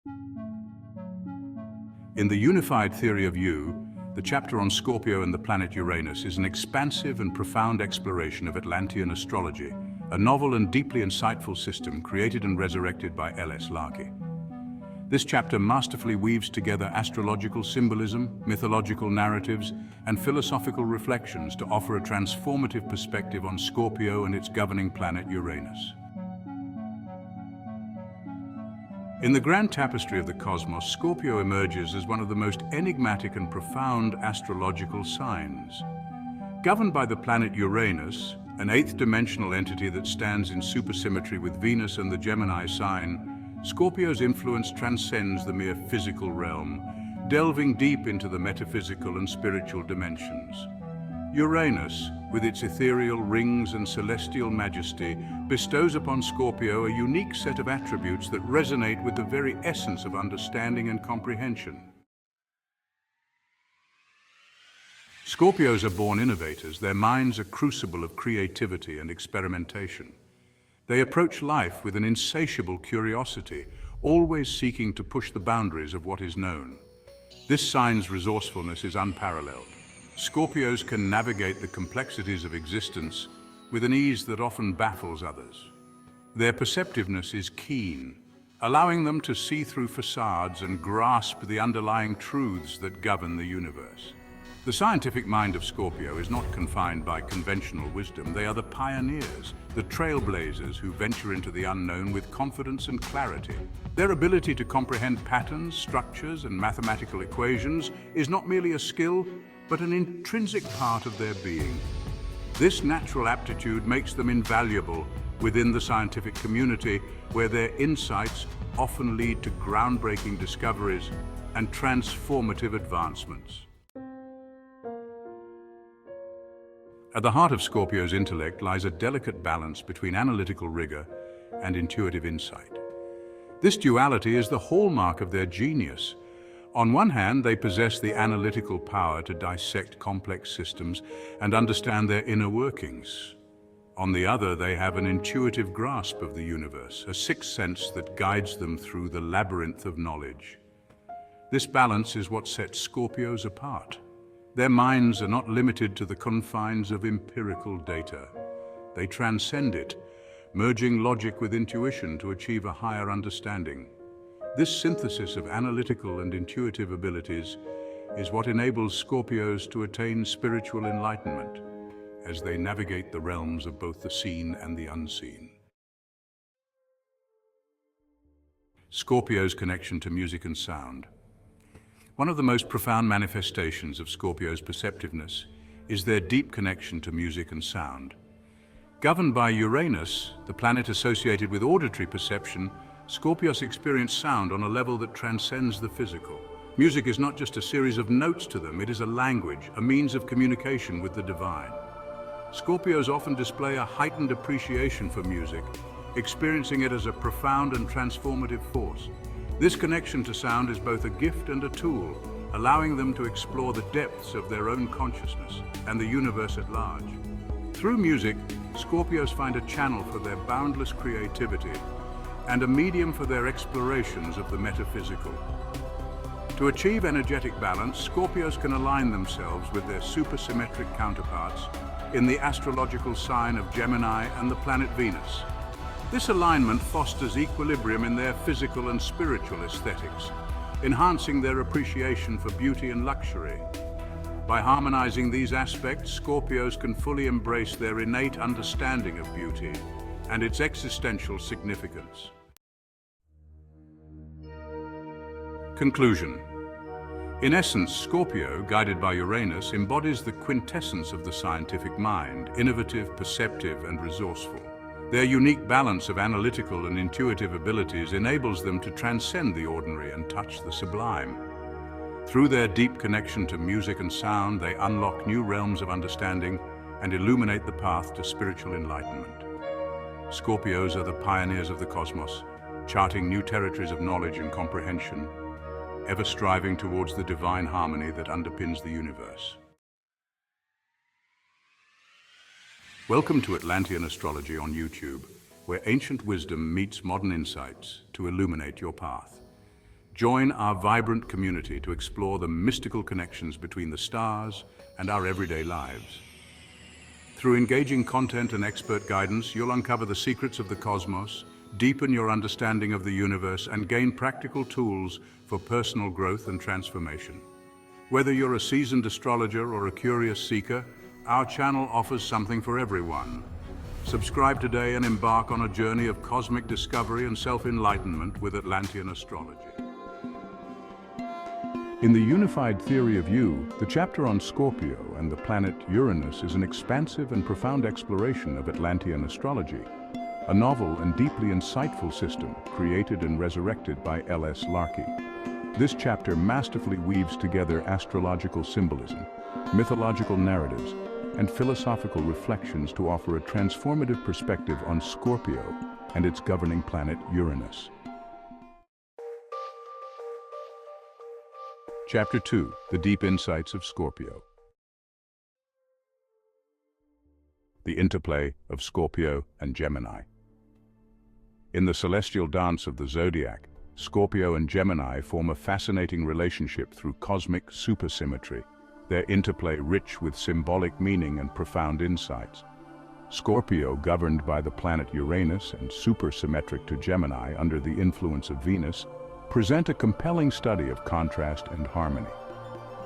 In the unified theory of You, the chapter on Scorpio and the planet Uranus is an expansive and profound exploration of Atlantean astrology, a novel and deeply insightful system created and resurrected by L.S. Larkey. This chapter masterfully weaves together astrological symbolism, mythological narratives, and philosophical reflections to offer a transformative perspective on Scorpio and its governing planet Uranus. In the grand tapestry of the cosmos, Scorpio emerges as one of the most enigmatic and profound astrological signs. Governed by the planet Uranus, an eighth-dimensional entity that stands in supersymmetry with Venus and the Gemini sign, Scorpio's influence transcends the mere physical realm, delving deep into the metaphysical and spiritual dimensions. Uranus, with its ethereal rings and celestial majesty, bestows upon Scorpio a unique set of attributes that resonate with the very essence of understanding and comprehension. Scorpios are born innovators, their minds a crucible of creativity and experimentation. They approach life with an insatiable curiosity, always seeking to push the boundaries of what is known. This sign's resourcefulness is unparalleled. Scorpios can navigate the complexities of existence with an ease that often baffles others. Their perceptiveness is keen, allowing them to see through facades and grasp the underlying truths that govern the universe. The scientific mind of Scorpio is not confined by conventional wisdom. They are the pioneers, the trailblazers who venture into the unknown with confidence and clarity. Their ability to comprehend patterns, structures, and mathematical equations is not merely a skill, but an intrinsic part of their being. This natural aptitude makes them invaluable within the scientific community, where their insights often lead to groundbreaking discoveries and transformative advancements. At the heart of Scorpio's intellect lies a delicate balance between analytical rigor and intuitive insight. This duality is the hallmark of their genius. On one hand, they possess the analytical power to dissect complex systems and understand their inner workings. On the other, they have an intuitive grasp of the universe, a sixth sense that guides them through the labyrinth of knowledge. This balance is what sets Scorpios apart. Their minds are not limited to the confines of empirical data. They transcend it, merging logic with intuition to achieve a higher understanding. This synthesis of analytical and intuitive abilities is what enables Scorpios to attain spiritual enlightenment as they navigate the realms of both the seen and the unseen. Scorpio's connection to music and sound. One of the most profound manifestations of Scorpio's perceptiveness is their deep connection to music and sound. Governed by Uranus, the planet associated with auditory perception, Scorpios experience sound on a level that transcends the physical. Music is not just a series of notes to them, it is a language, a means of communication with the divine. Scorpios often display a heightened appreciation for music, experiencing it as a profound and transformative force. This connection to sound is both a gift and a tool, allowing them to explore the depths of their own consciousness and the universe at large. Through music, Scorpios find a channel for their boundless creativity and a medium for their explorations of the metaphysical. To achieve energetic balance, Scorpios can align themselves with their supersymmetric counterparts in the astrological sign of Gemini and the planet Venus. This alignment fosters equilibrium in their physical and spiritual aesthetics, enhancing their appreciation for beauty and luxury. By harmonizing these aspects, Scorpios can fully embrace their innate understanding of beauty and its existential significance. Conclusion. In essence, Scorpio, guided by Uranus, embodies the quintessence of the scientific mind, innovative, perceptive, and resourceful. Their unique balance of analytical and intuitive abilities enables them to transcend the ordinary and touch the sublime. Through their deep connection to music and sound, they unlock new realms of understanding and illuminate the path to spiritual enlightenment. Scorpios are the pioneers of the cosmos, charting new territories of knowledge and comprehension, ever striving towards the divine harmony that underpins the universe. Welcome to Atlantean Astrology on YouTube, where ancient wisdom meets modern insights to illuminate your path. Join our vibrant community to explore the mystical connections between the stars and our everyday lives. Through engaging content and expert guidance, you'll uncover the secrets of the cosmos, deepen your understanding of the universe, and gain practical tools for personal growth and transformation. Whether you're a seasoned astrologer or a curious seeker, our channel offers something for everyone. Subscribe today and embark on a journey of cosmic discovery and self-enlightenment with Atlantean Astrology. In the Unified Theory of You, the chapter on Scorpio and the planet Uranus is an expansive and profound exploration of Atlantean astrology, a novel and deeply insightful system created and resurrected by L.S. Larkey. This chapter masterfully weaves together astrological symbolism, mythological narratives, and philosophical reflections to offer a transformative perspective on Scorpio and its governing planet Uranus. Chapter 2: The Deep Insights of Scorpio. The interplay of Scorpio and Gemini. In the celestial dance of the Zodiac, Scorpio and Gemini form a fascinating relationship through cosmic supersymmetry, their interplay rich with symbolic meaning and profound insights. Scorpio, governed by the planet Uranus and supersymmetric to Gemini under the influence of Venus, present a compelling study of contrast and harmony.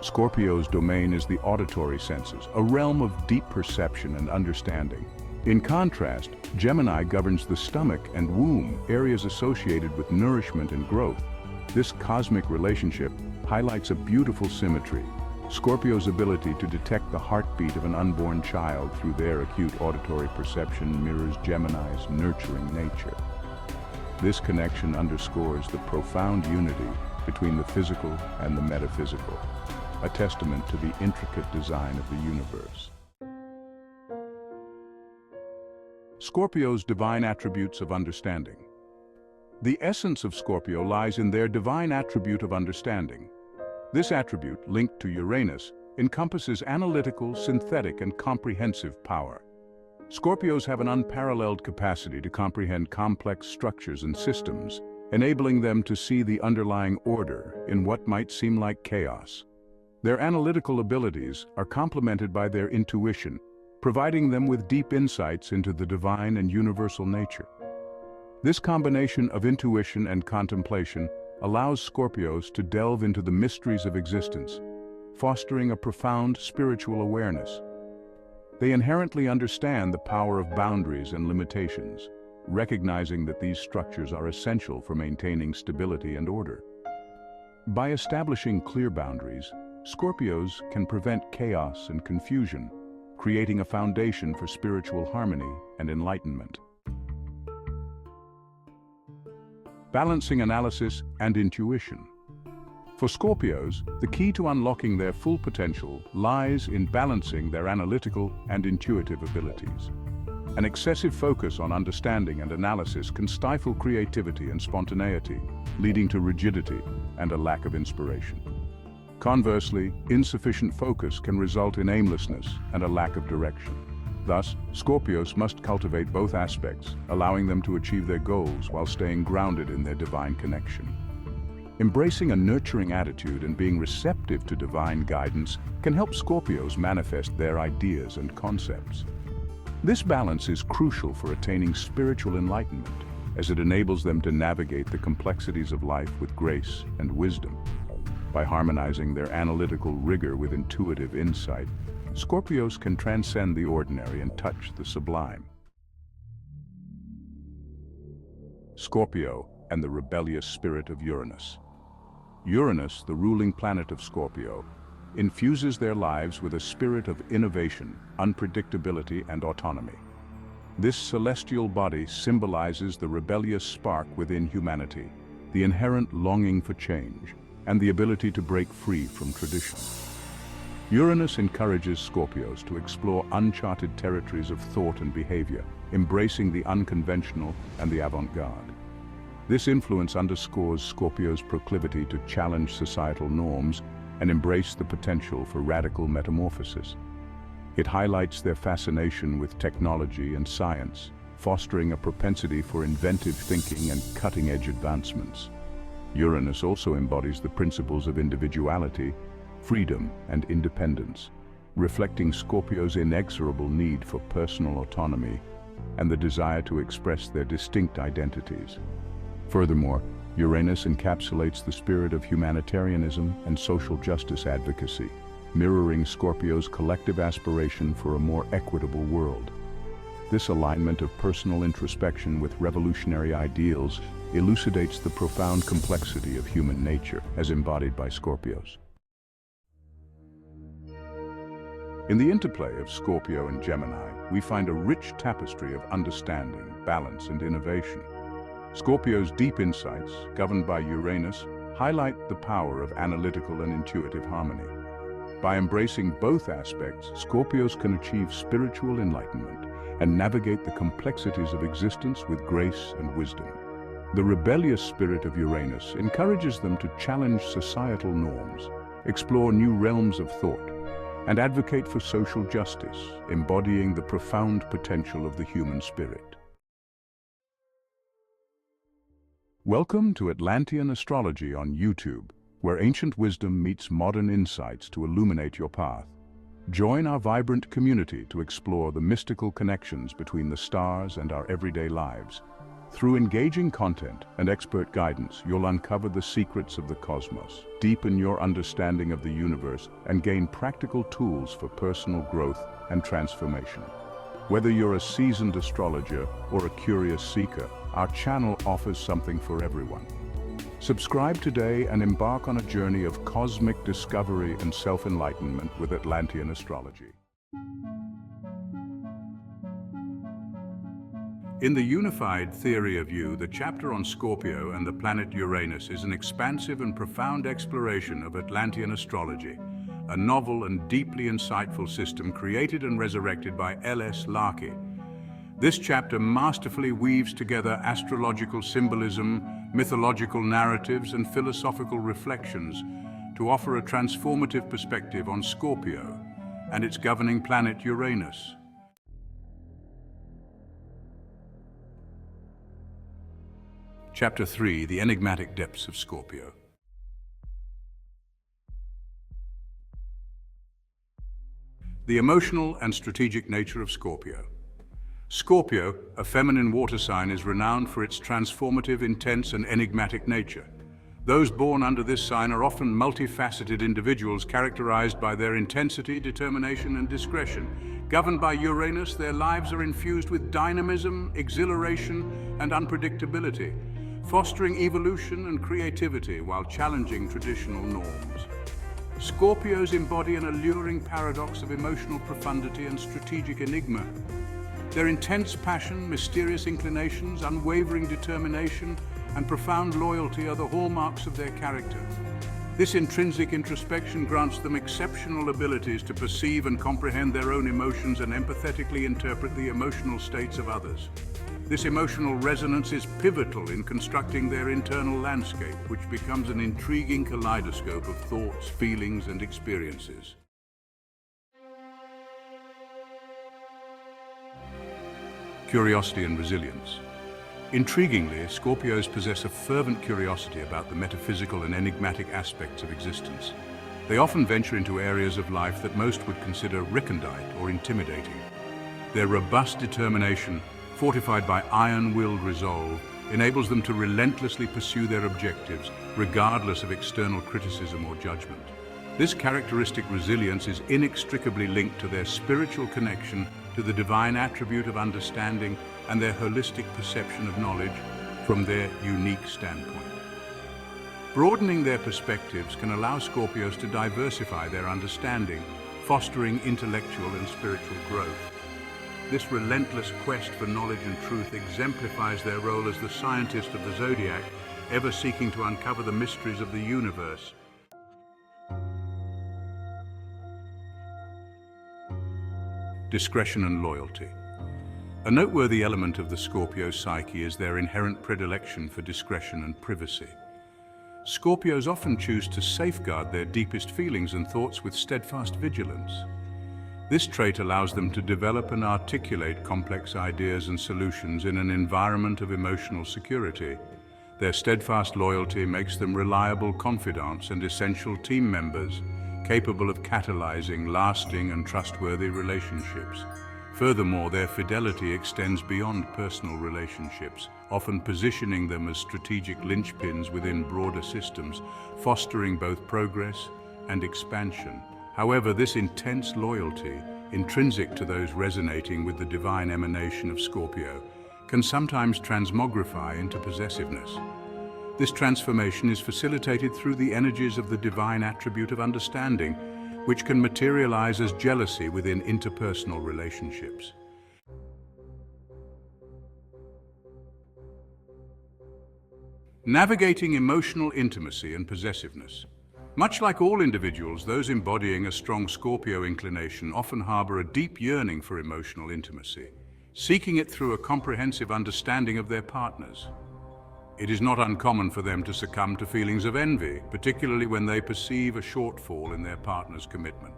Scorpio's domain is the auditory senses, a realm of deep perception and understanding. In contrast, Gemini governs the stomach and womb, areas associated with nourishment and growth. This cosmic relationship highlights a beautiful symmetry. Scorpio's ability to detect the heartbeat of an unborn child through their acute auditory perception mirrors Gemini's nurturing nature. This connection underscores the profound unity between the physical and the metaphysical, a testament to the intricate design of the universe. Scorpio's divine attributes of understanding. The essence of Scorpio lies in their divine attribute of understanding. This attribute, linked to Uranus, encompasses analytical, synthetic, and comprehensive power. Scorpios have an unparalleled capacity to comprehend complex structures and systems, enabling them to see the underlying order in what might seem like chaos. Their analytical abilities are complemented by their intuition, providing them with deep insights into the divine and universal nature. This combination of intuition and contemplation allows Scorpios to delve into the mysteries of existence, fostering a profound spiritual awareness. They inherently understand the power of boundaries and limitations, recognizing that these structures are essential for maintaining stability and order. By establishing clear boundaries, Scorpios can prevent chaos and confusion, creating a foundation for spiritual harmony and enlightenment. Balancing analysis and intuition. For Scorpios, the key to unlocking their full potential lies in balancing their analytical and intuitive abilities. An excessive focus on understanding and analysis can stifle creativity and spontaneity, leading to rigidity and a lack of inspiration. Conversely, insufficient focus can result in aimlessness and a lack of direction. Thus, Scorpios must cultivate both aspects, allowing them to achieve their goals while staying grounded in their divine connection. Embracing a nurturing attitude and being receptive to divine guidance can help Scorpios manifest their ideas and concepts. This balance is crucial for attaining spiritual enlightenment, as it enables them to navigate the complexities of life with grace and wisdom. By harmonizing their analytical rigor with intuitive insight, Scorpios can transcend the ordinary and touch the sublime. Scorpio and the rebellious spirit of Uranus. Uranus, the ruling planet of Scorpio, infuses their lives with a spirit of innovation, unpredictability, and autonomy. This celestial body symbolizes the rebellious spark within humanity, the inherent longing for change, and the ability to break free from tradition. Uranus encourages Scorpios to explore uncharted territories of thought and behavior, embracing the unconventional and the avant-garde. This influence underscores Scorpio's proclivity to challenge societal norms and embrace the potential for radical metamorphosis. It highlights their fascination with technology and science, fostering a propensity for inventive thinking and cutting-edge advancements. Uranus also embodies the principles of individuality, freedom, and independence, reflecting Scorpio's inexorable need for personal autonomy and the desire to express their distinct identities. Furthermore, Uranus encapsulates the spirit of humanitarianism and social justice advocacy, mirroring Scorpio's collective aspiration for a more equitable world. This alignment of personal introspection with revolutionary ideals elucidates the profound complexity of human nature as embodied by Scorpios. In the interplay of Scorpio and Gemini, we find a rich tapestry of understanding, balance, and innovation. Scorpio's deep insights, governed by Uranus, highlight the power of analytical and intuitive harmony. By embracing both aspects, Scorpios can achieve spiritual enlightenment and navigate the complexities of existence with grace and wisdom. The rebellious spirit of Uranus encourages them to challenge societal norms, explore new realms of thought, and advocate for social justice, embodying the profound potential of the human spirit. Welcome to Atlantean Astrology on YouTube, where ancient wisdom meets modern insights to illuminate your path. Join our vibrant community to explore the mystical connections between the stars and our everyday lives. Through engaging content and expert guidance, you'll uncover the secrets of the cosmos, deepen your understanding of the universe, and gain practical tools for personal growth and transformation. Whether you're a seasoned astrologer or a curious seeker, our channel offers something for everyone. Subscribe today and embark on a journey of cosmic discovery and self-enlightenment with Atlantean Astrology. In the unified theory of you, the chapter on Scorpio and the planet Uranus is an expansive and profound exploration of Atlantean astrology, a novel and deeply insightful system created and resurrected by L.S. Larkey. This chapter masterfully weaves together astrological symbolism, mythological narratives, and philosophical reflections to offer a transformative perspective on Scorpio and its governing planet Uranus. Chapter 3, The Enigmatic Depths of Scorpio. The emotional and strategic nature of Scorpio. Scorpio, a feminine water sign, is renowned for its transformative, intense, and enigmatic nature. Those born under this sign are often multifaceted individuals characterized by their intensity, determination, and discretion. Governed by Uranus, their lives are infused with dynamism, exhilaration, and unpredictability, fostering evolution and creativity while challenging traditional norms. Scorpios embody an alluring paradox of emotional profundity and strategic enigma. Their intense passion, mysterious inclinations, unwavering determination, and profound loyalty are the hallmarks of their character. This intrinsic introspection grants them exceptional abilities to perceive and comprehend their own emotions and empathetically interpret the emotional states of others. This emotional resonance is pivotal in constructing their internal landscape, which becomes an intriguing kaleidoscope of thoughts, feelings, and experiences. Curiosity and resilience. Intriguingly, Scorpios possess a fervent curiosity about the metaphysical and enigmatic aspects of existence. They often venture into areas of life that most would consider recondite or intimidating. Their robust determination, fortified by iron-willed resolve, enables them to relentlessly pursue their objectives, regardless of external criticism or judgment. This characteristic resilience is inextricably linked to their spiritual connection to the divine attribute of understanding and their holistic perception of knowledge from their unique standpoint. Broadening their perspectives can allow Scorpios to diversify their understanding, fostering intellectual and spiritual growth. This relentless quest for knowledge and truth exemplifies their role as the scientist of the Zodiac, ever seeking to uncover the mysteries of the universe. Discretion and loyalty. A noteworthy element of the Scorpio psyche is their inherent predilection for discretion and privacy. Scorpios often choose to safeguard their deepest feelings and thoughts with steadfast vigilance. This trait allows them to develop and articulate complex ideas and solutions in an environment of emotional security. Their steadfast loyalty makes them reliable confidants and essential team members, capable of catalyzing lasting and trustworthy relationships. Furthermore, their fidelity extends beyond personal relationships, often positioning them as strategic linchpins within broader systems, fostering both progress and expansion. However, this intense loyalty, intrinsic to those resonating with the divine emanation of Scorpio, can sometimes transmogrify into possessiveness. This transformation is facilitated through the energies of the divine attribute of understanding, which can materialize as jealousy within interpersonal relationships. Navigating emotional intimacy and possessiveness. Much like all individuals, those embodying a strong Scorpio inclination often harbor a deep yearning for emotional intimacy, seeking it through a comprehensive understanding of their partners. It is not uncommon for them to succumb to feelings of envy, particularly when they perceive a shortfall in their partner's commitment.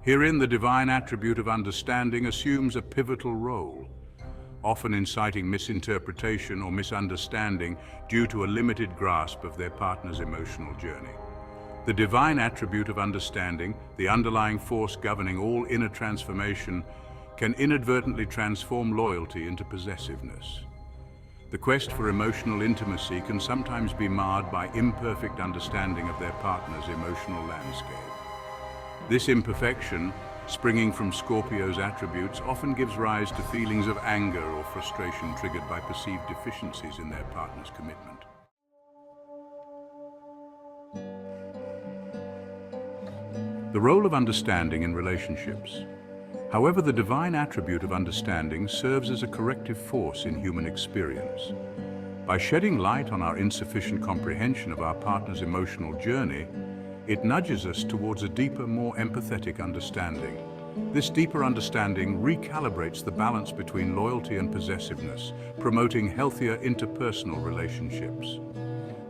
Herein, the divine attribute of understanding assumes a pivotal role, often inciting misinterpretation or misunderstanding due to a limited grasp of their partner's emotional journey. The divine attribute of understanding, the underlying force governing all inner transformation, can inadvertently transform loyalty into possessiveness. The quest for emotional intimacy can sometimes be marred by imperfect understanding of their partner's emotional landscape. This imperfection, springing from Scorpio's attributes, often gives rise to feelings of anger or frustration triggered by perceived deficiencies in their partner's commitment. The role of understanding in relationships. However, the divine attribute of understanding serves as a corrective force in human experience. By shedding light on our insufficient comprehension of our partner's emotional journey, it nudges us towards a deeper, more empathetic understanding. This deeper understanding recalibrates the balance between loyalty and possessiveness, promoting healthier interpersonal relationships.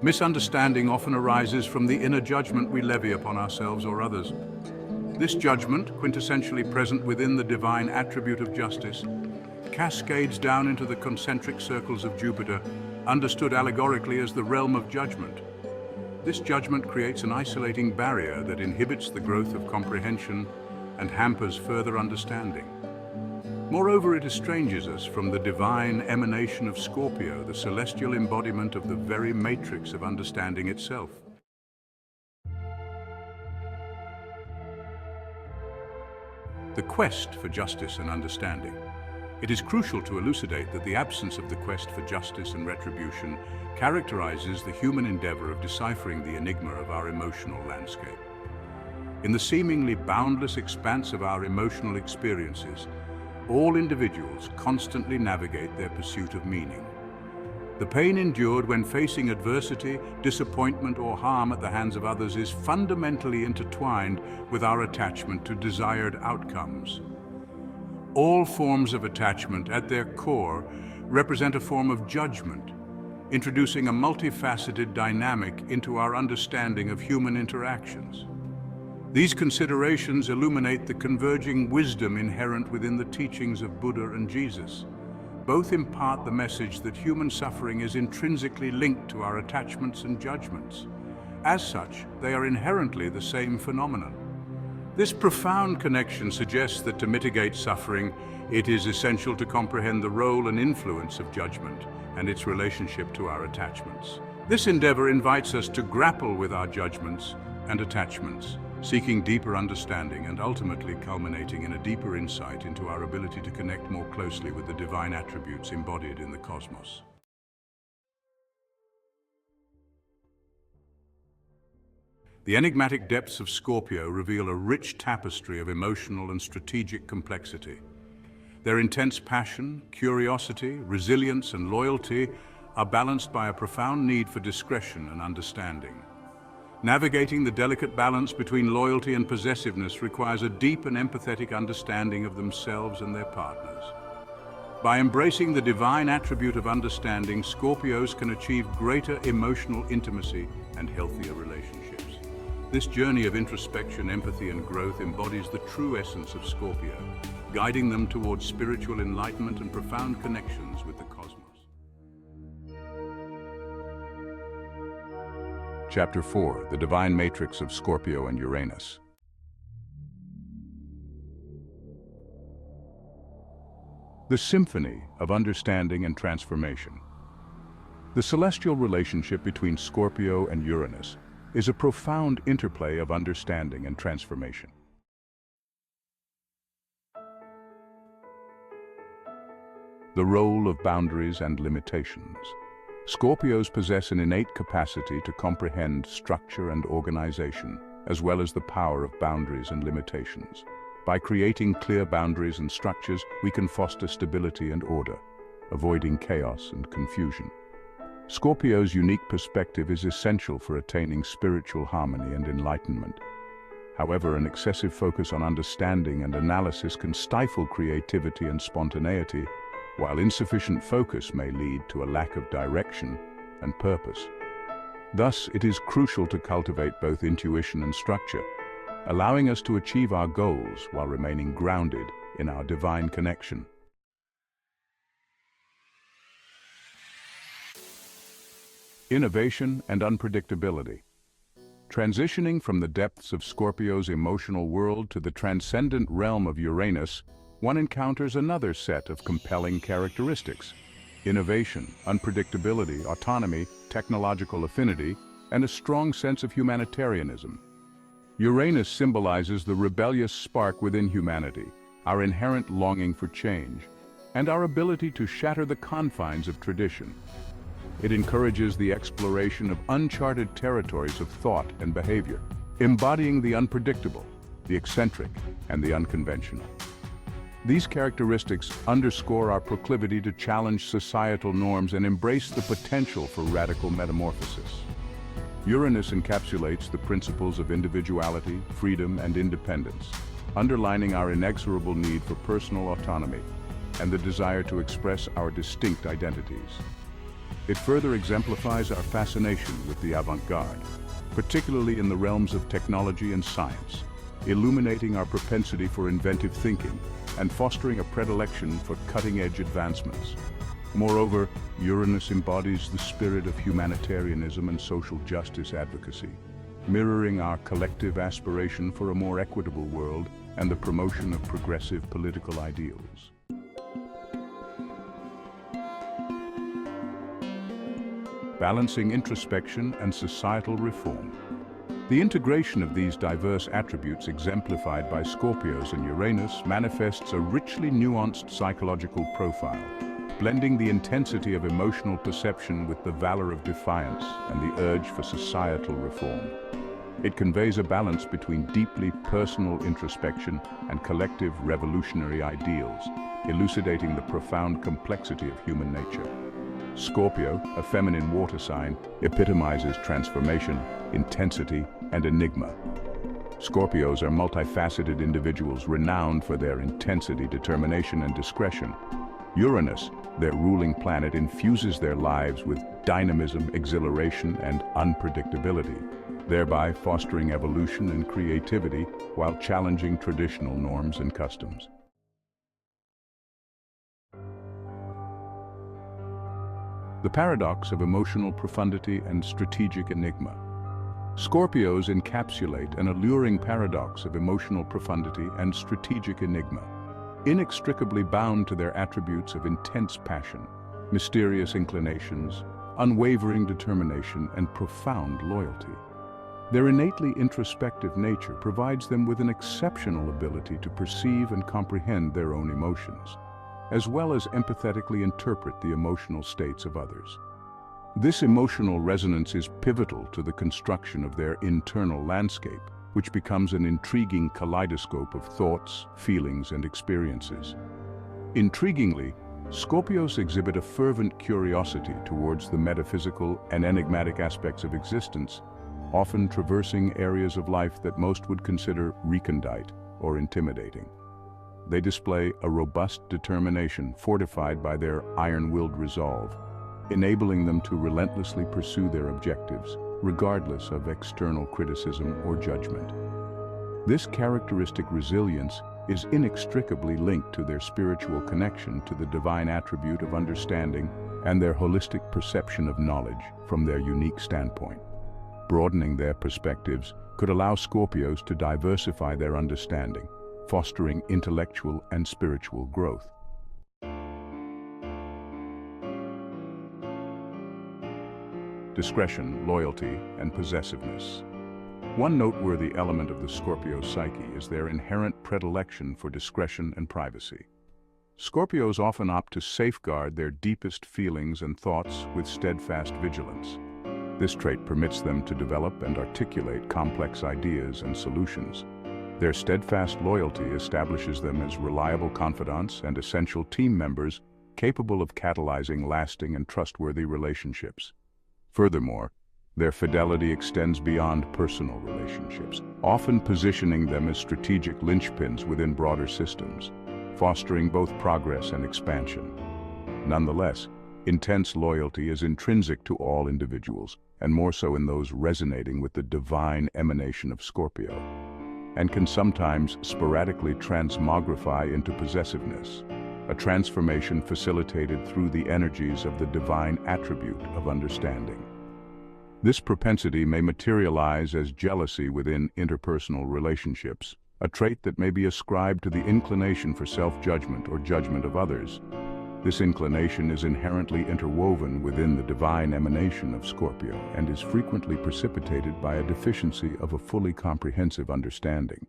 Misunderstanding often arises from the inner judgment we levy upon ourselves or others. This judgment, quintessentially present within the divine attribute of justice, cascades down into the concentric circles of Jupiter, understood allegorically as the realm of judgment. This judgment creates an isolating barrier that inhibits the growth of comprehension and hampers further understanding. Moreover, it estranges us from the divine emanation of Scorpio, the celestial embodiment of the very matrix of understanding itself. The quest for justice and understanding. It is crucial to elucidate that the absence of the quest for justice and retribution characterizes the human endeavor of deciphering the enigma of our emotional landscape. In the seemingly boundless expanse of our emotional experiences, all individuals constantly navigate their pursuit of meaning. The pain endured when facing adversity, disappointment, or harm at the hands of others is fundamentally intertwined with our attachment to desired outcomes. All forms of attachment, at their core, represent a form of judgment, introducing a multifaceted dynamic into our understanding of human interactions. These considerations illuminate the converging wisdom inherent within the teachings of Buddha and Jesus. Both impart the message that human suffering is intrinsically linked to our attachments and judgments. As such, they are inherently the same phenomenon. This profound connection suggests that to mitigate suffering, it is essential to comprehend the role and influence of judgment and its relationship to our attachments. This endeavor invites us to grapple with our judgments and attachments, seeking deeper understanding and ultimately culminating in a deeper insight into our ability to connect more closely with the divine attributes embodied in the cosmos. The enigmatic depths of Scorpio reveal a rich tapestry of emotional and strategic complexity. Their intense passion, curiosity, resilience, and loyalty are balanced by a profound need for discretion and understanding. Navigating the delicate balance between loyalty and possessiveness requires a deep and empathetic understanding of themselves and their partners. By embracing the divine attribute of understanding, Scorpios can achieve greater emotional intimacy and healthier relationships. This journey of introspection, empathy, and growth embodies the true essence of Scorpio, guiding them towards spiritual enlightenment and profound connections with the cosmos. Chapter 4, The Divine Matrix of Scorpio and Uranus. The symphony of understanding and transformation. The celestial relationship between Scorpio and Uranus is a profound interplay of understanding and transformation. The role of boundaries and limitations. Scorpios possess an innate capacity to comprehend structure and organization, as well as the power of boundaries and limitations. By creating clear boundaries and structures, we can foster stability and order, avoiding chaos and confusion. Scorpio's unique perspective is essential for attaining spiritual harmony and enlightenment. However, an excessive focus on understanding and analysis can stifle creativity and spontaneity, while insufficient focus may lead to a lack of direction and purpose. Thus, it is crucial to cultivate both intuition and structure, allowing us to achieve our goals while remaining grounded in our divine connection. Innovation and unpredictability. Transitioning from the depths of Scorpio's emotional world to the transcendent realm of Uranus, one encounters another set of compelling characteristics: innovation, unpredictability, autonomy, technological affinity, and a strong sense of humanitarianism. Uranus symbolizes the rebellious spark within humanity, our inherent longing for change, and our ability to shatter the confines of tradition. It encourages the exploration of uncharted territories of thought and behavior, embodying the unpredictable, the eccentric, and the unconventional. These characteristics underscore our proclivity to challenge societal norms and embrace the potential for radical metamorphosis. Uranus encapsulates the principles of individuality, freedom, and independence, underlining our inexorable need for personal autonomy and the desire to express our distinct identities. It further exemplifies our fascination with the avant-garde, particularly in the realms of technology and science, illuminating our propensity for inventive thinking and fostering a predilection for cutting-edge advancements. Moreover, Uranus embodies the spirit of humanitarianism and social justice advocacy, mirroring our collective aspiration for a more equitable world and the promotion of progressive political ideals. Balancing introspection and societal reform. The integration of these diverse attributes exemplified by Scorpios and Uranus manifests a richly nuanced psychological profile, blending the intensity of emotional perception with the valor of defiance and the urge for societal reform. It conveys a balance between deeply personal introspection and collective revolutionary ideals, elucidating the profound complexity of human nature. Scorpio, a feminine water sign, epitomizes transformation, intensity, and enigma. Scorpios are multifaceted individuals renowned for their intensity, determination, and discretion. Uranus, their ruling planet, infuses their lives with dynamism, exhilaration, and unpredictability, thereby fostering evolution and creativity while challenging traditional norms and customs. The paradox of emotional profundity and strategic enigma. Scorpios encapsulate an alluring paradox of emotional profundity and strategic enigma, inextricably bound to their attributes of intense passion, mysterious inclinations, unwavering determination, and profound loyalty. Their innately introspective nature provides them with an exceptional ability to perceive and comprehend their own emotions, as well as empathetically interpret the emotional states of others. This emotional resonance is pivotal to the construction of their internal landscape, which becomes an intriguing kaleidoscope of thoughts, feelings, and experiences. Intriguingly, Scorpios exhibit a fervent curiosity towards the metaphysical and enigmatic aspects of existence, often traversing areas of life that most would consider recondite or intimidating. They display a robust determination fortified by their iron-willed resolve, enabling them to relentlessly pursue their objectives, regardless of external criticism or judgment. This characteristic resilience is inextricably linked to their spiritual connection to the divine attribute of understanding and their holistic perception of knowledge from their unique standpoint. Broadening their perspectives could allow Scorpios to diversify their understanding, fostering intellectual and spiritual growth. Discretion, loyalty, and possessiveness. One noteworthy element of the Scorpio psyche is their inherent predilection for discretion and privacy. Scorpios often opt to safeguard their deepest feelings and thoughts with steadfast vigilance. This trait permits them to develop and articulate complex ideas and solutions. Their steadfast loyalty establishes them as reliable confidants and essential team members capable of catalyzing lasting and trustworthy relationships. Furthermore, their fidelity extends beyond personal relationships, often positioning them as strategic linchpins within broader systems, fostering both progress and expansion. Nonetheless, intense loyalty is intrinsic to all individuals, and more so in those resonating with the divine emanation of Scorpio, and can sometimes sporadically transmogrify into possessiveness, a transformation facilitated through the energies of the divine attribute of understanding. This propensity may materialize as jealousy within interpersonal relationships, a trait that may be ascribed to the inclination for self-judgment or judgment of others. This inclination is inherently interwoven within the divine emanation of Scorpio and is frequently precipitated by a deficiency of a fully comprehensive understanding.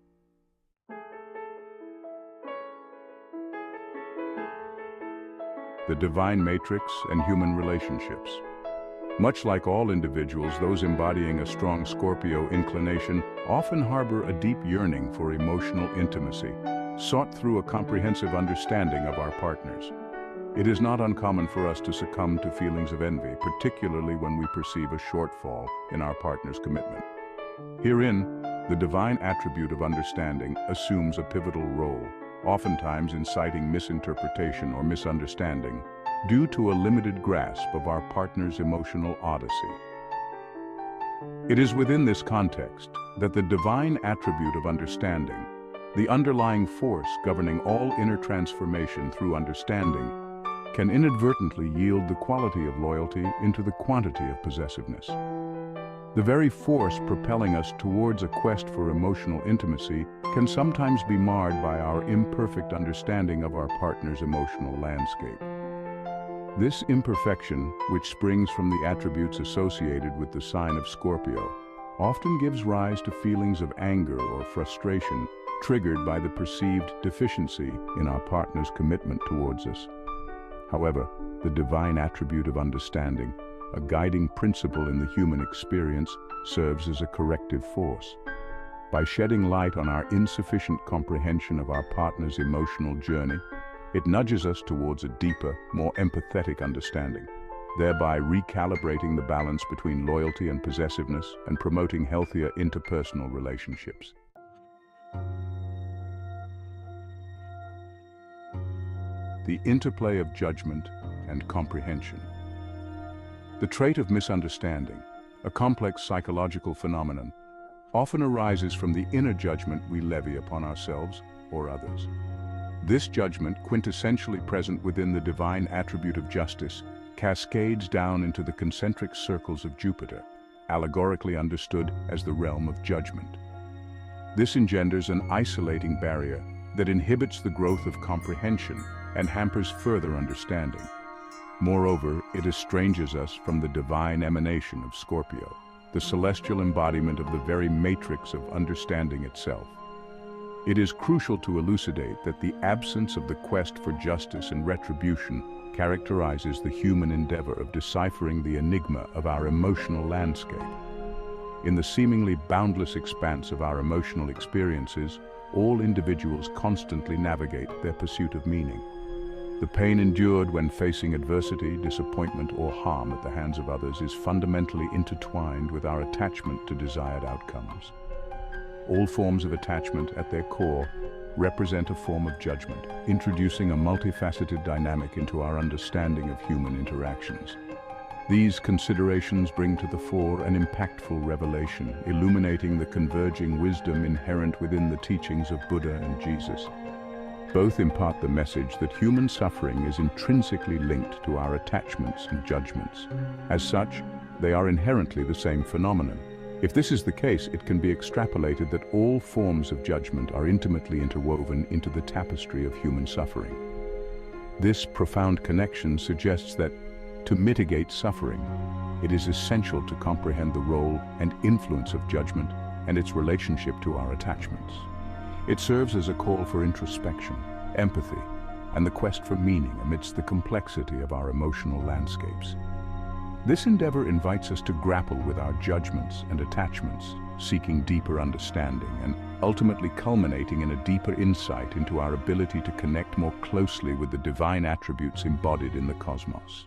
The divine matrix and human relationships. Much like all individuals, those embodying a strong Scorpio inclination often harbor a deep yearning for emotional intimacy, sought through a comprehensive understanding of our partners. It is not uncommon for us to succumb to feelings of envy, particularly when we perceive a shortfall in our partner's commitment. Herein, the divine attribute of understanding assumes a pivotal role, oftentimes inciting misinterpretation or misunderstanding due to a limited grasp of our partner's emotional odyssey. It is within this context that the divine attribute of understanding, the underlying force governing all inner transformation through understanding, can inadvertently yield the quality of loyalty into the quantity of possessiveness. The very force propelling us towards a quest for emotional intimacy can sometimes be marred by our imperfect understanding of our partner's emotional landscape. This imperfection, which springs from the attributes associated with the sign of Scorpio, often gives rise to feelings of anger or frustration triggered by the perceived deficiency in our partner's commitment towards us. However, the divine attribute of understanding, a guiding principle in the human experience, serves as a corrective force. By shedding light on our insufficient comprehension of our partner's emotional journey, it nudges us towards a deeper, more empathetic understanding, thereby recalibrating the balance between loyalty and possessiveness and promoting healthier interpersonal relationships. The interplay of judgment and comprehension. The trait of misunderstanding, a complex psychological phenomenon, often arises from the inner judgment we levy upon ourselves or others. This judgment, quintessentially present within the divine attribute of justice, cascades down into the concentric circles of Jupiter, allegorically understood as the realm of judgment. This engenders an isolating barrier that inhibits the growth of comprehension and hampers further understanding. Moreover, it estranges us from the divine emanation of Scorpio, the celestial embodiment of the very matrix of understanding itself. It is crucial to elucidate that the absence of the quest for justice and retribution characterizes the human endeavor of deciphering the enigma of our emotional landscape. In the seemingly boundless expanse of our emotional experiences, all individuals constantly navigate their pursuit of meaning. The pain endured when facing adversity, disappointment, or harm at the hands of others is fundamentally intertwined with our attachment to desired outcomes. All forms of attachment, at their core, represent a form of judgment, introducing a multifaceted dynamic into our understanding of human interactions. These considerations bring to the fore an impactful revelation, illuminating the converging wisdom inherent within the teachings of Buddha and Jesus. Both impart the message that human suffering is intrinsically linked to our attachments and judgments. As such, they are inherently the same phenomenon, If this is the case, it can be extrapolated that all forms of judgment are intimately interwoven into the tapestry of human suffering. This profound connection suggests that, to mitigate suffering, it is essential to comprehend the role and influence of judgment and its relationship to our attachments. It serves as a call for introspection, empathy, and the quest for meaning amidst the complexity of our emotional landscapes. This endeavor invites us to grapple with our judgments and attachments, seeking deeper understanding and ultimately culminating in a deeper insight into our ability to connect more closely with the divine attributes embodied in the cosmos.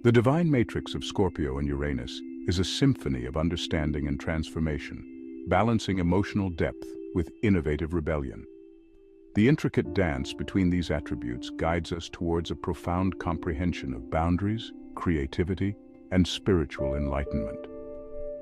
The divine matrix of Scorpio and Uranus is a symphony of understanding and transformation, balancing emotional depth with innovative rebellion. The intricate dance between these attributes guides us towards a profound comprehension of boundaries, creativity, and spiritual enlightenment.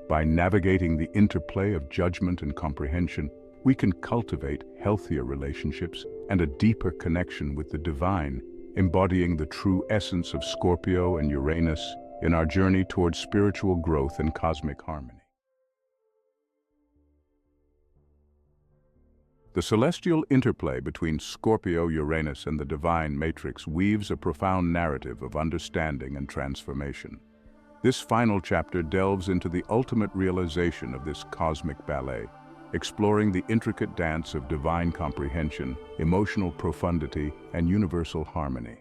By navigating the interplay of judgment and comprehension, we can cultivate healthier relationships and a deeper connection with the divine, embodying the true essence of Scorpio and Uranus in our journey towards spiritual growth and cosmic harmony. The celestial interplay between Scorpio, Uranus, and the divine matrix weaves a profound narrative of understanding and transformation. This final chapter delves into the ultimate realization of this cosmic ballet, exploring the intricate dance of divine comprehension, emotional profundity, and universal harmony.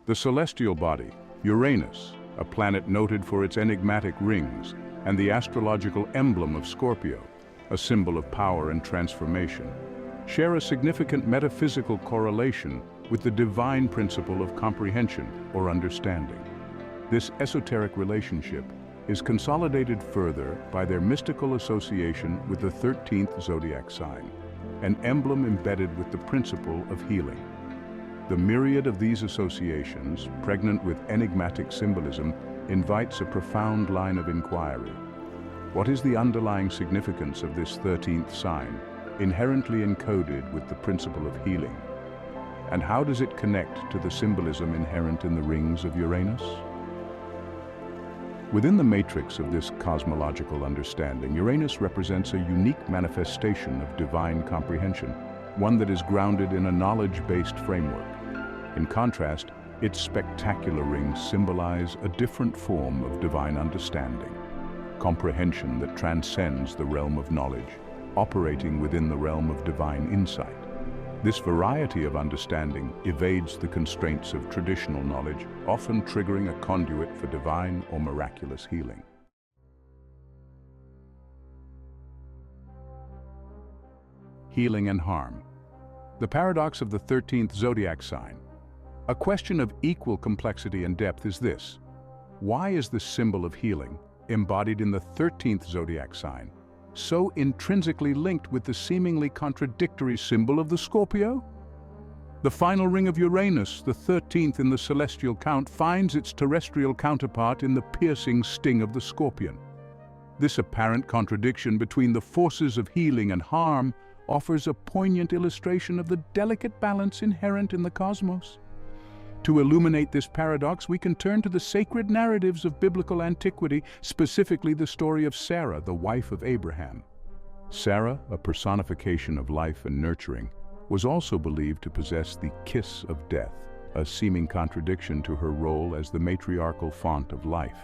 The celestial body, Uranus, a planet noted for its enigmatic rings, and the astrological emblem of Scorpio, a symbol of power and transformation, share a significant metaphysical correlation with the divine principle of comprehension or understanding. This esoteric relationship is consolidated further by their mystical association with the 13th Zodiac sign, an emblem embedded with the principle of healing. The myriad of these associations, pregnant with enigmatic symbolism, invites a profound line of inquiry. What is the underlying significance of this 13th sign, inherently encoded with the principle of healing? And how does it connect to the symbolism inherent in the rings of Uranus? Within the matrix of this cosmological understanding, Uranus represents a unique manifestation of divine comprehension, one that is grounded in a knowledge-based framework. In contrast, its spectacular rings symbolize a different form of divine understanding, comprehension that transcends the realm of knowledge, operating within the realm of divine insight. This variety of understanding evades the constraints of traditional knowledge, often triggering a conduit for divine or miraculous healing. Healing and harm. The paradox of the 13th Zodiac sign. A question of equal complexity and depth is this: why is the symbol of healing, embodied in the 13th Zodiac sign, so intrinsically linked with the seemingly contradictory symbol of the Scorpio? The final ring of Uranus, the 13th in the celestial count, finds its terrestrial counterpart in the piercing sting of the Scorpion. This apparent contradiction between the forces of healing and harm offers a poignant illustration of the delicate balance inherent in the cosmos. To illuminate this paradox, we can turn to the sacred narratives of biblical antiquity, specifically the story of Sarah, the wife of Abraham. Sarah, a personification of life and nurturing, was also believed to possess the kiss of death, a seeming contradiction to her role as the matriarchal font of life.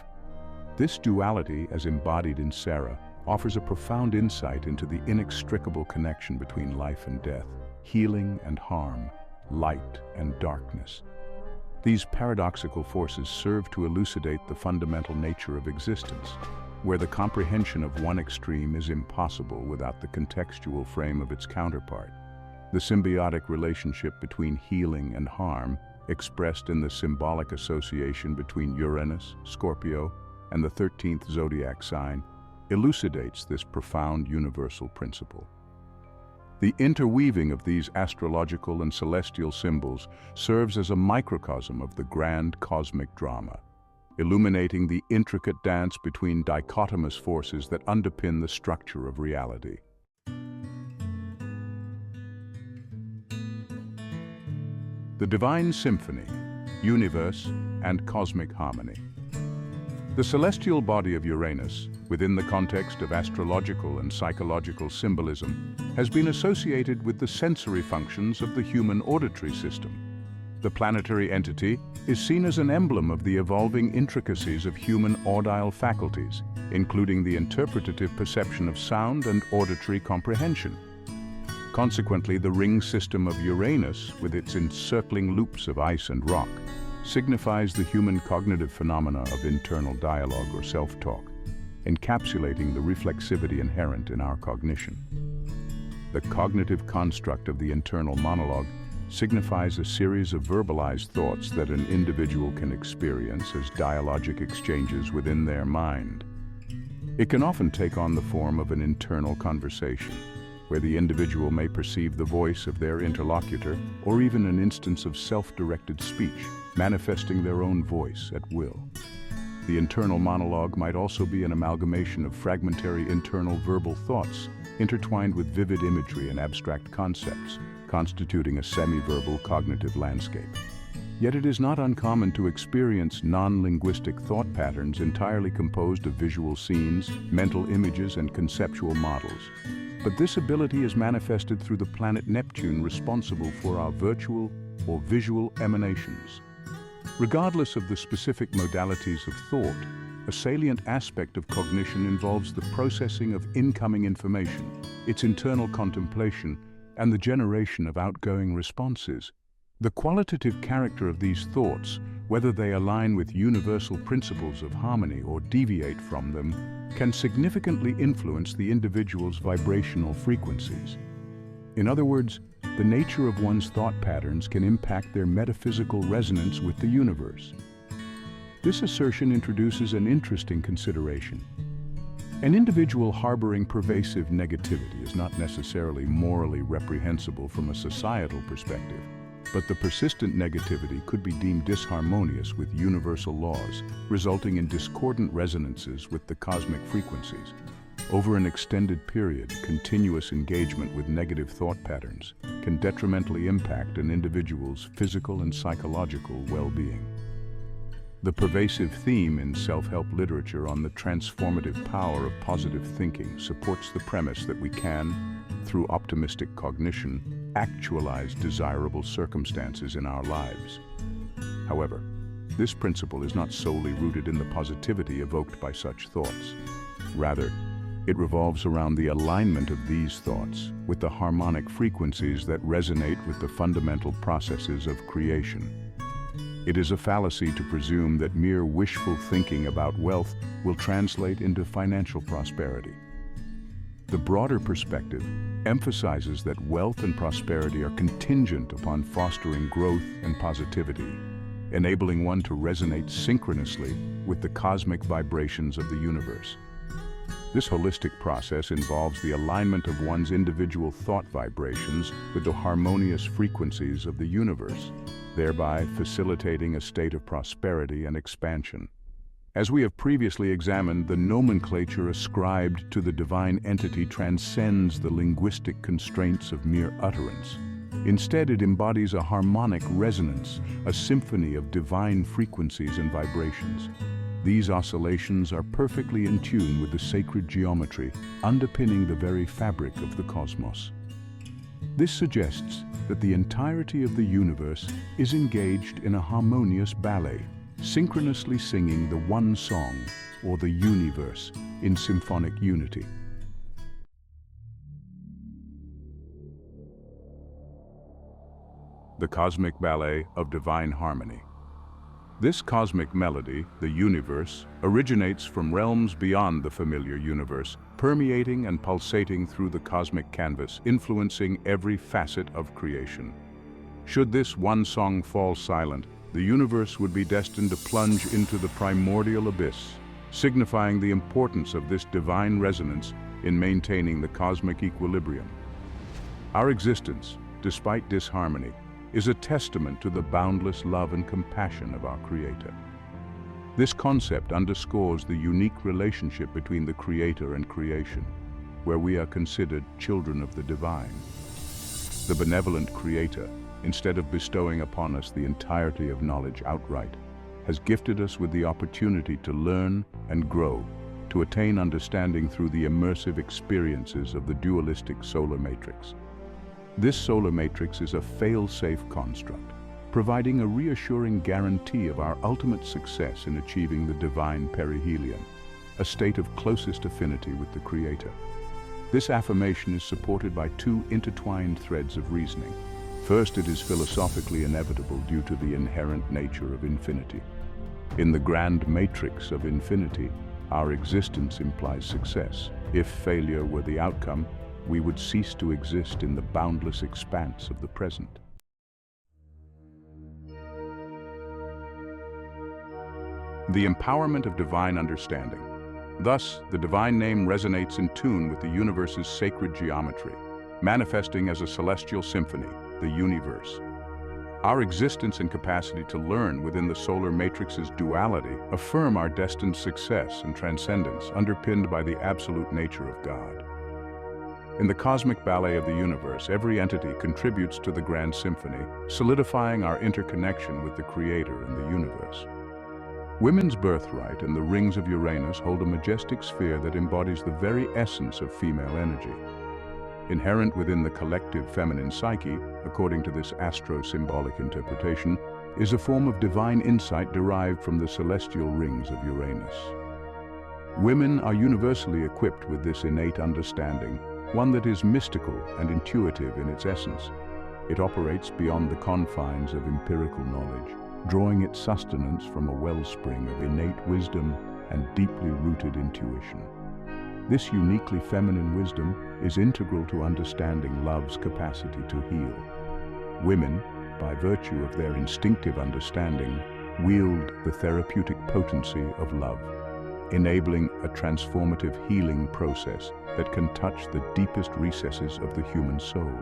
This duality, as embodied in Sarah, offers a profound insight into the inextricable connection between life and death, healing and harm, light and darkness. These paradoxical forces serve to elucidate the fundamental nature of existence, where the comprehension of one extreme is impossible without the contextual frame of its counterpart. The symbiotic relationship between healing and harm, expressed in the symbolic association between Uranus, Scorpio, and the 13th Zodiac sign, elucidates this profound universal principle. The interweaving of these astrological and celestial symbols serves as a microcosm of the grand cosmic drama, illuminating the intricate dance between dichotomous forces that underpin the structure of reality. the divine symphony, Uni-Verse, and cosmic harmony. The celestial body of Uranus, within the context of astrological and psychological symbolism, has been associated with the sensory functions of the human auditory system. The planetary entity is seen as an emblem of the evolving intricacies of human audile faculties, including the interpretative perception of sound and auditory comprehension. Consequently, the ring system of Uranus, with its encircling loops of ice and rock, signifies the human cognitive phenomena of internal dialogue or self-talk, encapsulating the reflexivity inherent in our cognition. The cognitive construct of the internal monologue signifies a series of verbalized thoughts that an individual can experience as dialogic exchanges within their mind. It can often take on the form of an internal conversation, where the individual may perceive the voice of their interlocutor, or even an instance of self-directed speech, manifesting their own voice at will. The internal monologue might also be an amalgamation of fragmentary internal verbal thoughts, intertwined with vivid imagery and abstract concepts, constituting a semi-verbal cognitive landscape. Yet it is not uncommon to experience non-linguistic thought patterns entirely composed of visual scenes, mental images, and conceptual models. But this ability is manifested through the planet Neptune, responsible for our virtual or visual emanations. Regardless of the specific modalities of thought, a salient aspect of cognition involves the processing of incoming information, its internal contemplation, and the generation of outgoing responses. The qualitative character of these thoughts, whether they align with universal principles of harmony or deviate from them, can significantly influence the individual's vibrational frequencies. In other words, the nature of one's thought patterns can impact their metaphysical resonance with the universe. This assertion introduces an interesting consideration. An individual harboring pervasive negativity is not necessarily morally reprehensible from a societal perspective, but the persistent negativity could be deemed disharmonious with universal laws, resulting in discordant resonances with the cosmic frequencies. Over an extended period, continuous engagement with negative thought patterns can detrimentally impact an individual's physical and psychological well-being. The pervasive theme in self-help literature on the transformative power of positive thinking supports the premise that we can, through optimistic cognition, actualize desirable circumstances in our lives. However, this principle is not solely rooted in the positivity evoked by such thoughts. Rather, it revolves around the alignment of these thoughts with the harmonic frequencies that resonate with the fundamental processes of creation. It is a fallacy to presume that mere wishful thinking about wealth will translate into financial prosperity. The broader perspective emphasizes that wealth and prosperity are contingent upon fostering growth and positivity, enabling one to resonate synchronously with the cosmic vibrations of the universe. This holistic process involves the alignment of one's individual thought vibrations with the harmonious frequencies of the universe, thereby facilitating a state of prosperity and expansion. As we have previously examined, the nomenclature ascribed to the divine entity transcends the linguistic constraints of mere utterance. Instead, it embodies a harmonic resonance, a symphony of divine frequencies and vibrations. These oscillations are perfectly in tune with the sacred geometry underpinning the very fabric of the cosmos. This suggests that the entirety of the universe is engaged in a harmonious ballet, synchronously singing the one song, or the Uni-Verse, in symphonic unity. The cosmic ballet of divine harmony. This cosmic melody, the Uni-Verse, originates from realms beyond the familiar universe, permeating and pulsating through the cosmic canvas, influencing every facet of creation. Should this one song fall silent, the universe would be destined to plunge into the primordial abyss, signifying the importance of this divine resonance in maintaining the cosmic equilibrium. Our existence, despite disharmony, is a testament to the boundless love and compassion of our Creator. This concept underscores the unique relationship between the Creator and creation, where we are considered children of the divine. The benevolent Creator, instead of bestowing upon us the entirety of knowledge outright, has gifted us with the opportunity to learn and grow, to attain understanding through the immersive experiences of the dualistic solar matrix. This solar matrix is a fail-safe construct, providing a reassuring guarantee of our ultimate success in achieving the divine perihelion, a state of closest affinity with the Creator. This affirmation is supported by two intertwined threads of reasoning. First, it is philosophically inevitable due to the inherent nature of infinity. In the grand matrix of infinity, our existence implies success. If failure were the outcome, we would cease to exist in the boundless expanse of the present. The empowerment of divine understanding. Thus, the divine name resonates in tune with the universe's sacred geometry, manifesting as a celestial symphony, the Uni-Verse. Our existence and capacity to learn within the solar matrix's duality affirm our destined success and transcendence, underpinned by the absolute nature of God. In the cosmic ballet of the universe, every entity contributes to the grand symphony, solidifying our interconnection with the Creator and the universe. Women's birthright and the rings of Uranus hold a majestic sphere that embodies the very essence of female energy. Inherent within the collective feminine psyche, according to this astro-symbolic interpretation, is a form of divine insight derived from the celestial rings of Uranus. Women are universally equipped with this innate understanding, one that is mystical and intuitive in its essence. It operates beyond the confines of empirical knowledge, drawing its sustenance from a wellspring of innate wisdom and deeply rooted intuition. This uniquely feminine wisdom is integral to understanding love's capacity to heal. Women, by virtue of their instinctive understanding, wield the therapeutic potency of love, enabling a transformative healing process that can touch the deepest recesses of the human soul.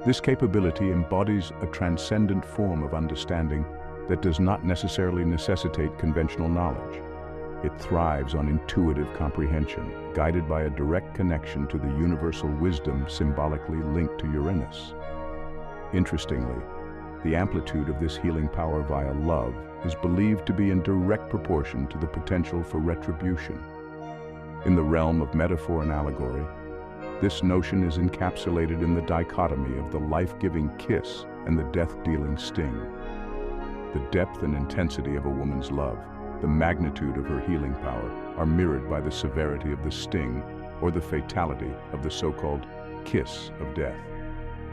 This capability embodies a transcendent form of understanding that does not necessarily necessitate conventional knowledge. It thrives on intuitive comprehension, guided by a direct connection to the universal wisdom symbolically linked to Uranus. Interestingly, the amplitude of this healing power via love is believed to be in direct proportion to the potential for retribution. In the realm of metaphor and allegory, this notion is encapsulated in the dichotomy of the life-giving kiss and the death-dealing sting. The depth and intensity of a woman's love, the magnitude of her healing power, are mirrored by the severity of the sting or the fatality of the so-called kiss of death.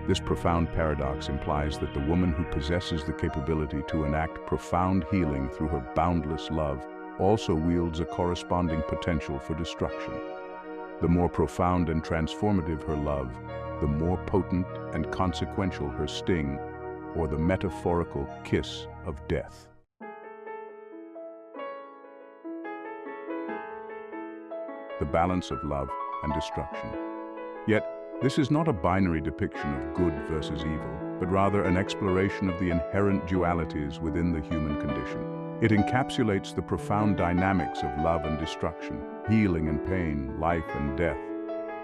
This profound paradox implies that the woman who possesses the capability to enact profound healing through her boundless love also wields a corresponding potential for destruction. The more profound and transformative her love, the more potent and consequential her sting, or the metaphorical kiss of death. The balance of love and destruction. Yet, this is not a binary depiction of good versus evil, but rather an exploration of the inherent dualities within the human condition. It encapsulates the profound dynamics of love and destruction, healing and pain, life and death,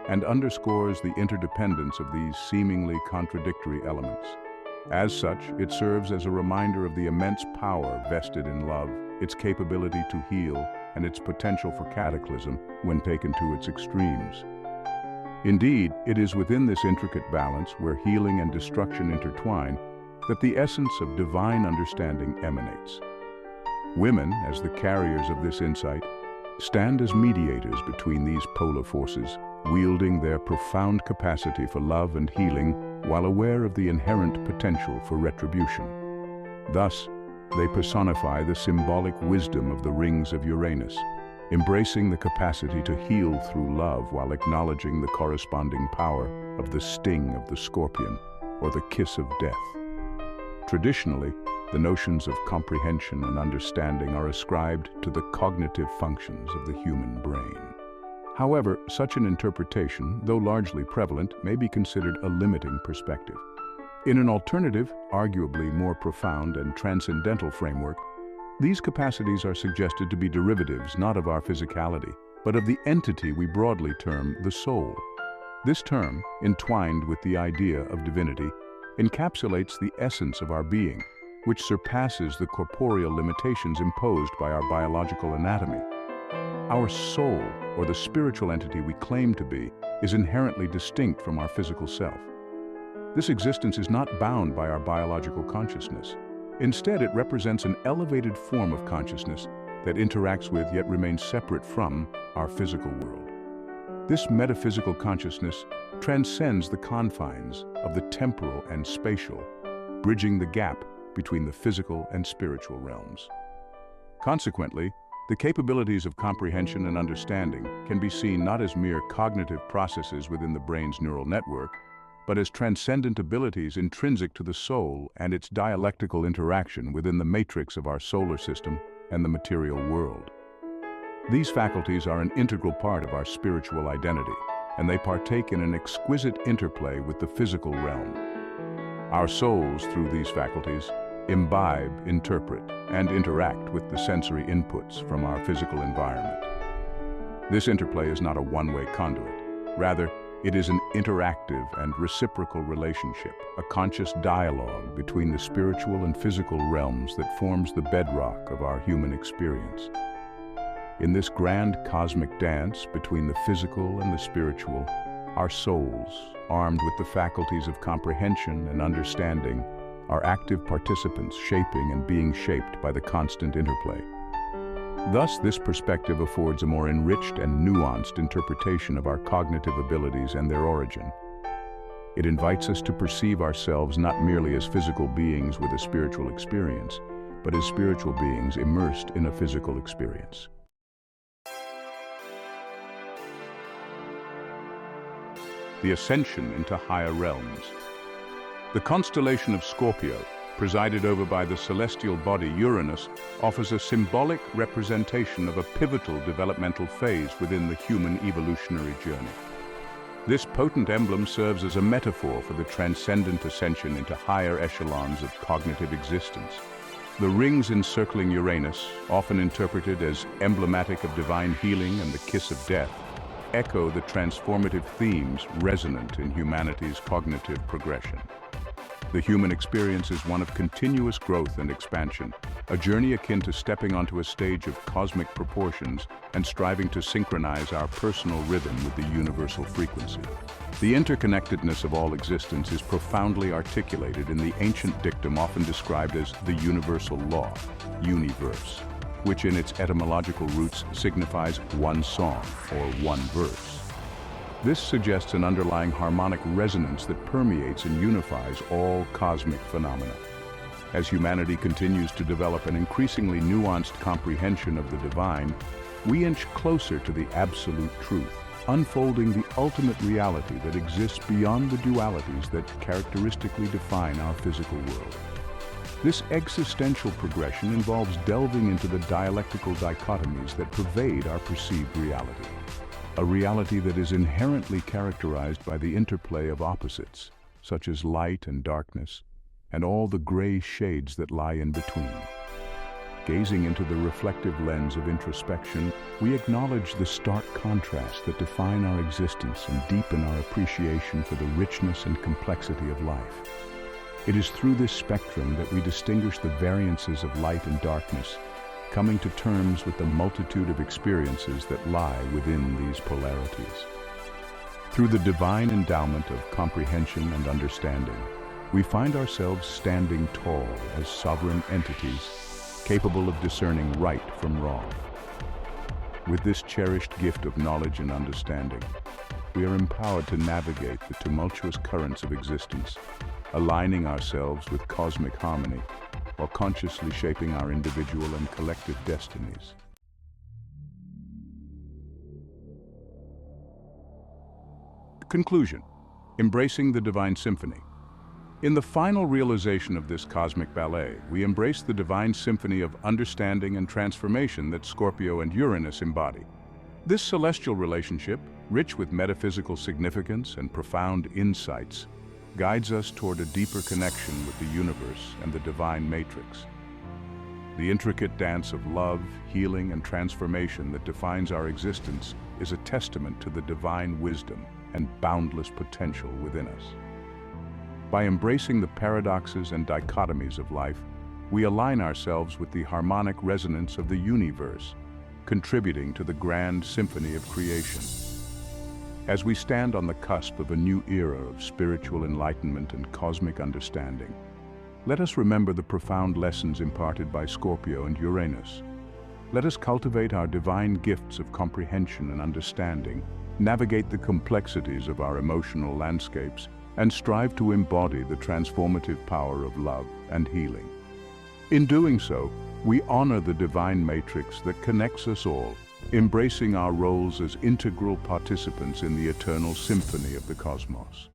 and underscores the interdependence of these seemingly contradictory elements. As such, it serves as a reminder of the immense power vested in love, its capability to heal, and its potential for cataclysm when taken to its extremes. Indeed, it is within this intricate balance where healing and destruction intertwine that the essence of divine understanding emanates. Women, as the carriers of this insight, stand as mediators between these polar forces, wielding their profound capacity for love and healing while aware of the inherent potential for retribution. Thus, they personify the symbolic wisdom of the rings of Uranus, embracing the capacity to heal through love while acknowledging the corresponding power of the sting of the scorpion or the kiss of death. Traditionally, the notions of comprehension and understanding are ascribed to the cognitive functions of the human brain. However, such an interpretation, though largely prevalent, may be considered a limiting perspective. In an alternative, arguably more profound and transcendental framework, these capacities are suggested to be derivatives not of our physicality, but of the entity we broadly term the soul. This term, entwined with the idea of divinity, encapsulates the essence of our being, which surpasses the corporeal limitations imposed by our biological anatomy. Our soul, or the spiritual entity we claim to be, is inherently distinct from our physical self. This existence is not bound by our biological consciousness. Instead, it represents an elevated form of consciousness that interacts with yet remains separate from our physical world. This metaphysical consciousness transcends the confines of the temporal and spatial, bridging the gap between the physical and spiritual realms. Consequently, the capabilities of comprehension and understanding can be seen not as mere cognitive processes within the brain's neural network, but as transcendent abilities intrinsic to the soul and its dialectical interaction within the matrix of our solar system and the material world. These faculties are an integral part of our spiritual identity, and they partake in an exquisite interplay with the physical realm. Our souls, through these faculties, imbibe, interpret, and interact with the sensory inputs from our physical environment. This interplay is not a one-way conduit. Rather, it is an interactive and reciprocal relationship, a conscious dialogue between the spiritual and physical realms that forms the bedrock of our human experience. In this grand cosmic dance between the physical and the spiritual, our souls, armed with the faculties of comprehension and understanding, are active participants shaping and being shaped by the constant interplay. Thus, this perspective affords a more enriched and nuanced interpretation of our cognitive abilities and their origin. It invites us to perceive ourselves not merely as physical beings with a spiritual experience, but as spiritual beings immersed in a physical experience. The ascension into higher realms. The constellation of Scorpio, presided over by the celestial body Uranus, offers a symbolic representation of a pivotal developmental phase within the human evolutionary journey. This potent emblem serves as a metaphor for the transcendent ascension into higher echelons of cognitive existence. The rings encircling Uranus, often interpreted as emblematic of divine healing and the kiss of death, echo the transformative themes resonant in humanity's cognitive progression. The human experience is one of continuous growth and expansion, a journey akin to stepping onto a stage of cosmic proportions and striving to synchronize our personal rhythm with the universal frequency. The interconnectedness of all existence is profoundly articulated in the ancient dictum often described as the universal law, Uni-Verse, which in its etymological roots signifies one song or one verse. This suggests an underlying harmonic resonance that permeates and unifies all cosmic phenomena. As humanity continues to develop an increasingly nuanced comprehension of the divine, we inch closer to the absolute truth, unfolding the ultimate reality that exists beyond the dualities that characteristically define our physical world. This existential progression involves delving into the dialectical dichotomies that pervade our perceived reality. A reality that is inherently characterized by the interplay of opposites, such as light and darkness, and all the gray shades that lie in between. Gazing into the reflective lens of introspection, we acknowledge the stark contrasts that define our existence and deepen our appreciation for the richness and complexity of life. It is through this spectrum that we distinguish the variances of light and darkness, coming to terms with the multitude of experiences that lie within these polarities. Through the divine endowment of comprehension and understanding, we find ourselves standing tall as sovereign entities, capable of discerning right from wrong. With this cherished gift of knowledge and understanding, we are empowered to navigate the tumultuous currents of existence, aligning ourselves with cosmic harmony, while consciously shaping our individual and collective destinies. Conclusion: embracing the divine symphony. In the final realization of this cosmic ballet, we embrace the divine symphony of understanding and transformation that Scorpio and Uranus embody. This celestial relationship, rich with metaphysical significance and profound insights, guides us toward a deeper connection with the universe and the divine matrix. The intricate dance of love, healing, and transformation that defines our existence is a testament to the divine wisdom and boundless potential within us. By embracing the paradoxes and dichotomies of life, we align ourselves with the harmonic resonance of the Uni-Verse, contributing to the grand symphony of creation. As we stand on the cusp of a new era of spiritual enlightenment and cosmic understanding, let us remember the profound lessons imparted by Scorpio and Uranus. Let us cultivate our divine gifts of comprehension and understanding, navigate the complexities of our emotional landscapes, and strive to embody the transformative power of love and healing. In doing so, we honor the divine matrix that connects us all, embracing our roles as integral participants in the eternal symphony of the cosmos.